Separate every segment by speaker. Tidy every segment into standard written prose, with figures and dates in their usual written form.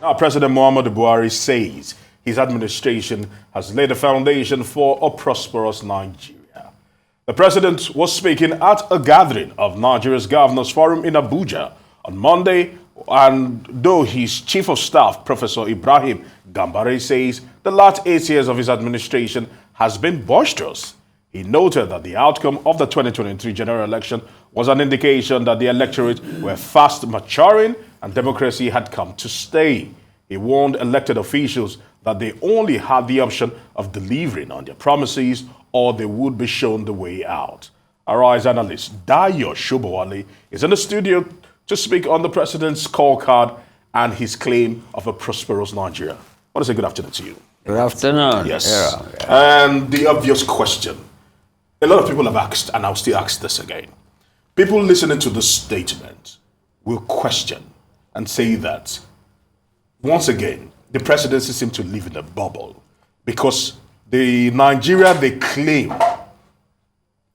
Speaker 1: Now, President Muhammadu Buhari says his administration has laid the foundation for a prosperous Nigeria. The president was speaking at a gathering of Nigeria's Governors Forum in Abuja on Monday, and though his chief of staff, Professor Ibrahim Gambare, says the last 8 years of his administration has been boisterous, he noted that the outcome of the 2023 general election was an indication that the electorate were fast maturing and democracy had come to stay. He warned elected officials that they only had the option of delivering on their promises or they would be shown the way out. Arise analyst Dayo Sobowale is in the studio to speak on the president's scorecard and his claim of a prosperous Nigeria. I want to say good afternoon to you.
Speaker 2: Good afternoon.
Speaker 1: Yes.
Speaker 2: Yeah.
Speaker 1: And the obvious question, a lot of people have asked, and I'll still ask this again. People listening to this statement will question and say that, once again, the presidency seems to live in a bubble because the Nigeria they claim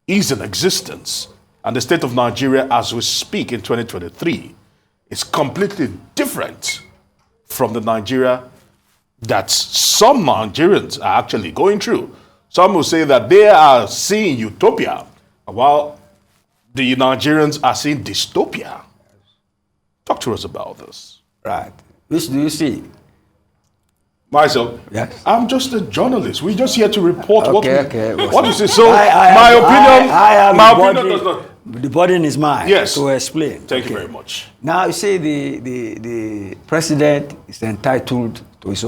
Speaker 1: is in existence and the state of Nigeria as we speak in 2023 is completely different from the Nigeria that some Nigerians are actually going through. Some will say that they are seeing utopia while the Nigerians are seeing dystopia. Talk to us about this.
Speaker 2: Right. Which do you see?
Speaker 1: Myself,
Speaker 2: yes.
Speaker 1: I'm just a journalist. We're just here to report what you say. So
Speaker 2: my opinion does not. The burden is mine.
Speaker 1: Yes.
Speaker 2: To explain.
Speaker 1: Thank you very much.
Speaker 2: Now you see, the president is entitled to his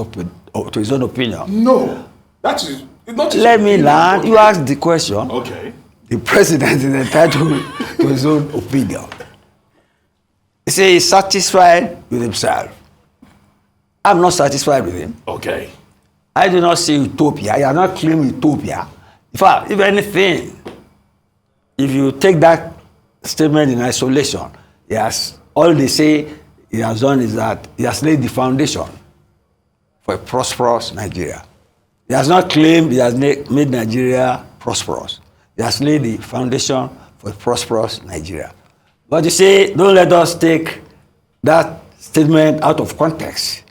Speaker 2: own opinion.
Speaker 1: No, that is not.
Speaker 2: Let me learn. Okay. You ask the question.
Speaker 1: Okay.
Speaker 2: The president is entitled to his own opinion. He says he's satisfied with himself. I'm not satisfied with him.
Speaker 1: Okay.
Speaker 2: I do not see utopia. I am not claiming utopia. In fact, if anything, if you take that statement in isolation, yes, all they say he has done is that he has laid the foundation for a prosperous Nigeria. He has not claimed he has made Nigeria prosperous. He has laid the foundation for a prosperous Nigeria. But you say, don't let us take that statement out of context.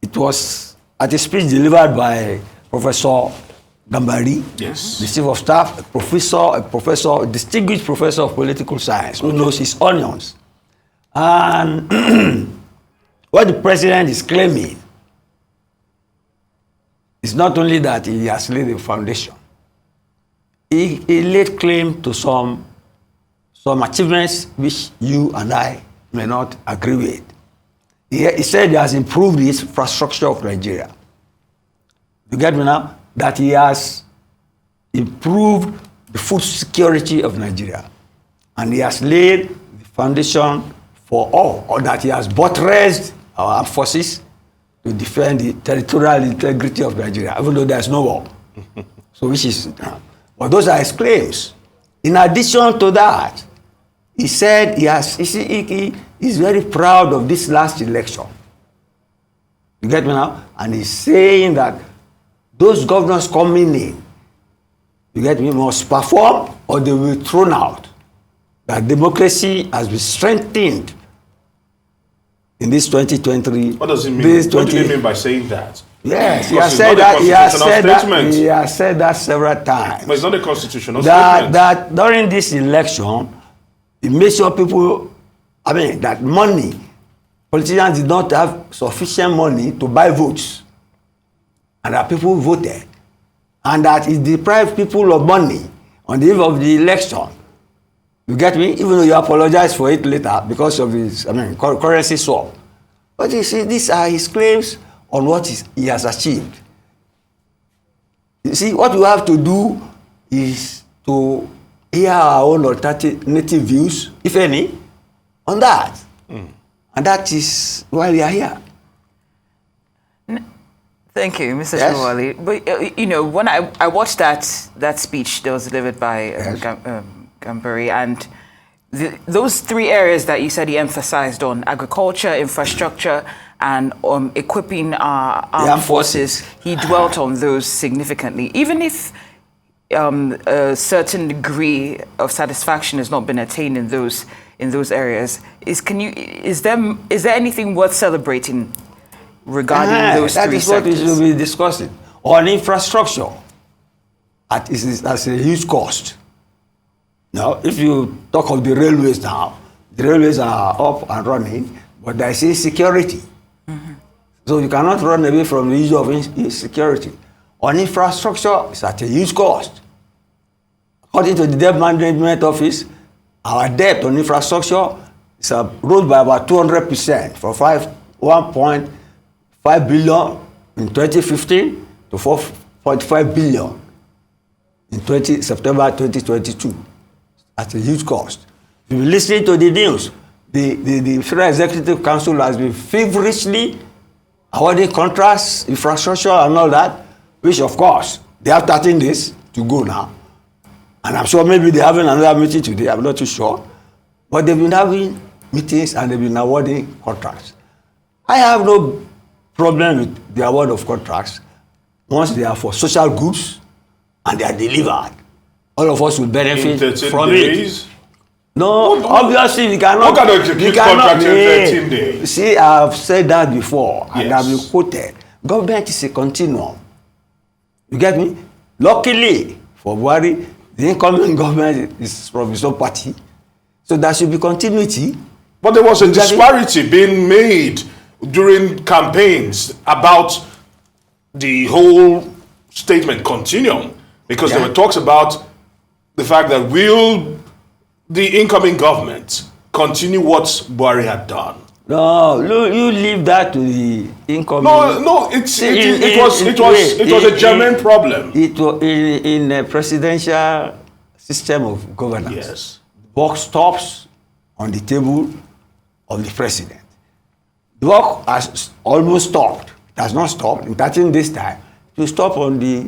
Speaker 2: It was at a speech delivered by Professor Gambari,
Speaker 1: yes,
Speaker 2: the chief of staff, a distinguished professor of political science, who knows his onions. And what the president is claiming is not only that he has laid the foundation. He laid claim to some achievements which you and I may not agree with. He said he has improved the infrastructure of Nigeria. You get me now? That he has improved the food security of Nigeria. And he has laid the foundation for all, or that he has buttressed our armed forces to defend the territorial integrity of Nigeria, even though there's no war. So which is, but those are his claims. In addition to that, he said he is very proud of this last election. You get me now? And he's saying that those governors coming in, you get me, must perform or they will be thrown out. That democracy has been strengthened in this 2023.
Speaker 1: What does it mean? What do you mean by saying that?
Speaker 2: Yes, he has said that. He has said that several times.
Speaker 1: But it's not a constitutional statement.
Speaker 2: That during this election, it made sure people, that money, politicians did not have sufficient money to buy votes. And that people voted. And that it deprived people of money on the eve of the election. You get me? Even though you apologize for it later because of his, currency swap. But you see, these are his claims on what he has achieved. You see, what we have to do is to hear our own alternative views, if any, on that. And that is why we are here.
Speaker 3: Thank you, Mr.
Speaker 2: Yes.
Speaker 3: Sobowale. But, when I watched that speech that was delivered by Gambari, and those three areas that you said he emphasized on, agriculture, infrastructure, and equipping our armed forces, he dwelt on those significantly. Even if a certain degree of satisfaction has not been attained in those areas, is there anything worth celebrating regarding those
Speaker 2: that
Speaker 3: three
Speaker 2: is what we
Speaker 3: sectors?
Speaker 2: should be discussing. On infrastructure, that's a huge cost. Now, if you talk of the railways now, the railways are up and running, but there is insecurity. So you cannot run away from the issue of insecurity. On infrastructure, it's at a huge cost. According to the Debt Management Office, our debt on infrastructure is rose by about 200% from 1.5 billion in 2015 to 4.5 billion in September 2022. At a huge cost. If you listen to the news, the Federal Executive Council has been feverishly awarding contracts, infrastructure and all that, which of course, they have 13 days to go now. And I'm sure maybe they're having another meeting today, I'm not too sure. But they've been having meetings and they've been awarding contracts. I have no problem with the award of contracts once they are for social goods and they are delivered. All of us will benefit from
Speaker 1: days?
Speaker 2: it. No, obviously we cannot.
Speaker 1: What kind of execute contract in 13 days?
Speaker 2: See, I've said that before, and
Speaker 1: Yes.
Speaker 2: I've been quoted. Government is a continuum. You get me? Luckily for Buhari, the incoming government is from his own party, so there should be continuity.
Speaker 1: But there was a disparity being made during campaigns about the whole statement Continuum, because there were talks about the fact that will the incoming government continue what Buhari had done.
Speaker 2: No, you leave that to the incoming.
Speaker 1: No, it was a germane problem.
Speaker 2: It was in a presidential system of governance.
Speaker 1: Yes.
Speaker 2: Work stops on the table of the president. The work has almost stopped. It has not stopped. In 13 days' time, it will stop on the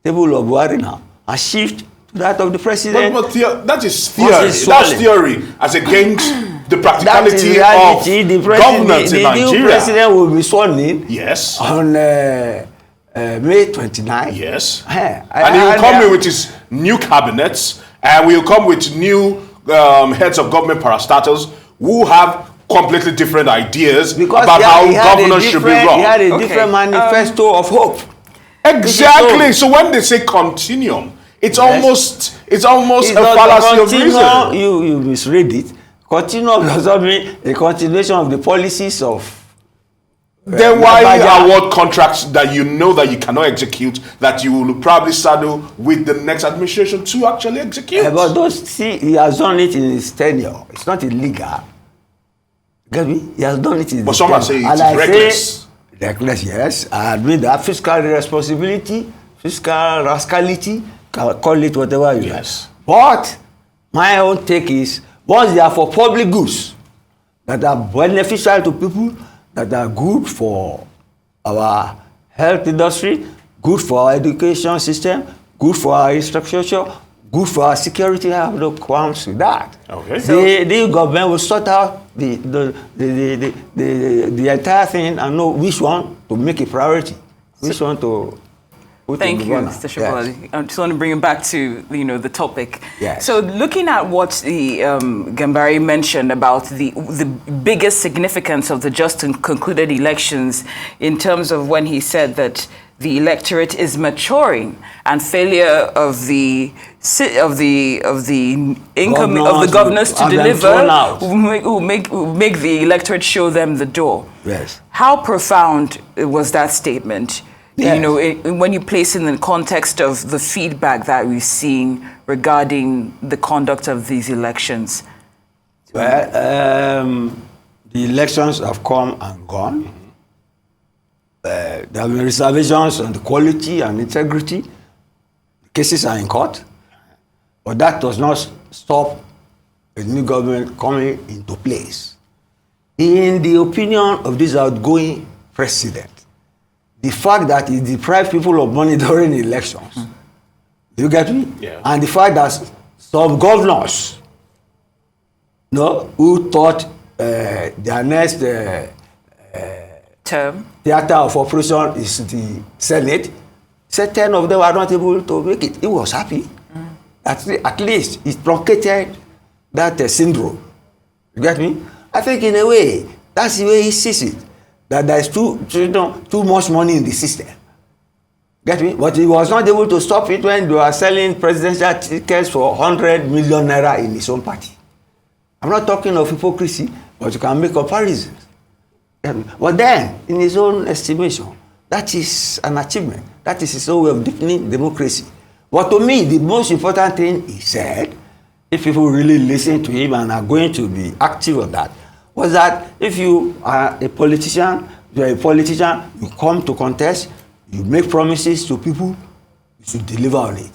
Speaker 2: table of Buhari now and shift to that of the president.
Speaker 1: But that is theory. That's theory as against the practicality of governance in Nigeria.
Speaker 2: The new president will be sworn in.
Speaker 1: Yes.
Speaker 2: On May 29.
Speaker 1: Yes.
Speaker 2: And
Speaker 1: he will come in with his new cabinets, and we will come with new heads of government parastatals who have completely different ideas about how governance should be run.
Speaker 2: He had a different manifesto of hope.
Speaker 1: Exactly. So when they say continuum, it's almost a fallacy of reason.
Speaker 2: You misread it. Continuum does not mean a continuation of the policies of.
Speaker 1: Then why award contracts that you know that you cannot execute, that you will probably saddle with the next administration to actually execute?
Speaker 2: But he has done it in his tenure. It's not illegal. Get me? He has done it in his tenure.
Speaker 1: But some say it's reckless.
Speaker 2: Reckless, yes. I admit that. Fiscal irresponsibility, fiscal rascality, call it whatever you like. But my own take is, once they are for public goods that are beneficial to people, that are good for our health industry, good for our education system, good for our infrastructure, good for our security, I have no qualms with that.
Speaker 1: Okay.
Speaker 2: The government will sort out the entire thing and know which one to make a priority, which one to put
Speaker 3: Thank
Speaker 2: in
Speaker 3: you,
Speaker 2: the
Speaker 3: Mr. Sobowale. Yes. I just want to bring it back to the topic.
Speaker 2: Yes.
Speaker 3: So looking at what the Gambari mentioned about the biggest significance of the just and concluded elections in terms of when he said that the electorate is maturing and failure of the governors to deliver will make the electorate show them the door.
Speaker 2: Yes.
Speaker 3: How profound was that statement? Yes. When you place it in the context of the feedback that we're seeing regarding the conduct of these elections?
Speaker 2: Well, the elections have come and gone. There have been reservations on the quality and integrity. Cases are in court. But that does not stop a new government coming into place. In the opinion of this outgoing president, the fact that he deprived people of money during the elections, do you get me?
Speaker 1: Yeah.
Speaker 2: And the fact that some governors, who thought their next
Speaker 3: term
Speaker 2: theater of operation is the Senate, said 10 of them were not able to make it. He was happy. At least it truncated that syndrome. You get me? I think in a way, that's the way he sees it. that there is too much money in the system. Get me? But he was not able to stop it when they were selling presidential tickets for 100 million naira in his own party. I'm not talking of hypocrisy, but you can make comparisons. But then, in his own estimation, that is an achievement. That is his own way of deepening democracy. But to me, the most important thing he said, if people really listen to him and are going to be active on that, was that if you are a politician, you come to contest, you make promises to people, you should deliver on it.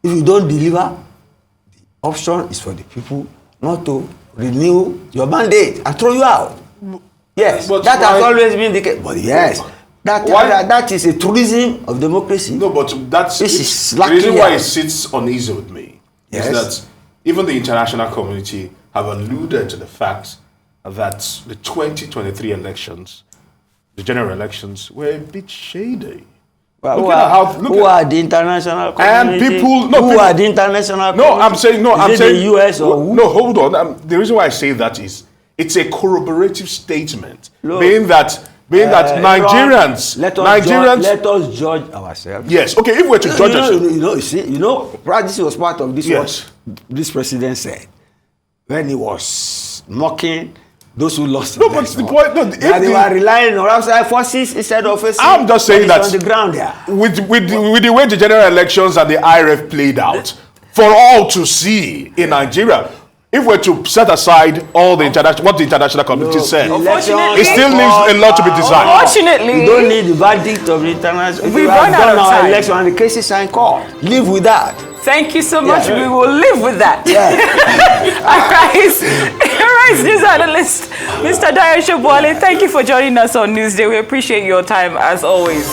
Speaker 2: If you don't deliver, the option is for the people not to renew your mandate and throw you out. Yes, but that has always been the case. But yes, that is a truism of democracy.
Speaker 1: No, but that's the reason why it sits uneasy with me. Yes. Is that even the international community have alluded to the fact that the 2023 elections, the general elections, were a bit shady.
Speaker 2: Well, who are the international community?
Speaker 1: And people,
Speaker 2: who are the international community?
Speaker 1: I'm saying
Speaker 2: the US or who?
Speaker 1: No, hold on. The reason why I say that is it's a corroborative statement, being that Nigerians,
Speaker 2: let us judge ourselves.
Speaker 1: Yes, okay. If we're to judge ourselves,
Speaker 2: this was part of this. Yes. What this president said when he was mocking those who lost.
Speaker 1: No, but the point. No,
Speaker 2: they were relying on outside forces instead of facing.
Speaker 1: I'm just saying that
Speaker 2: on the ground there.
Speaker 1: With the way the general elections and the IRF played out, for all to see in Nigeria. If we're to set aside all the international community said, it still leaves a lot to be desired.
Speaker 3: Unfortunately,
Speaker 2: you don't need the verdict of the international.
Speaker 3: We've run out of time.
Speaker 2: Election and the cases are in court. Live with that.
Speaker 3: Thank you so much. We will live with that.
Speaker 2: Yeah.
Speaker 3: All right, news analyst, Mr. Dayo Sobowale, thank you for joining us on Newsday. We appreciate your time as always.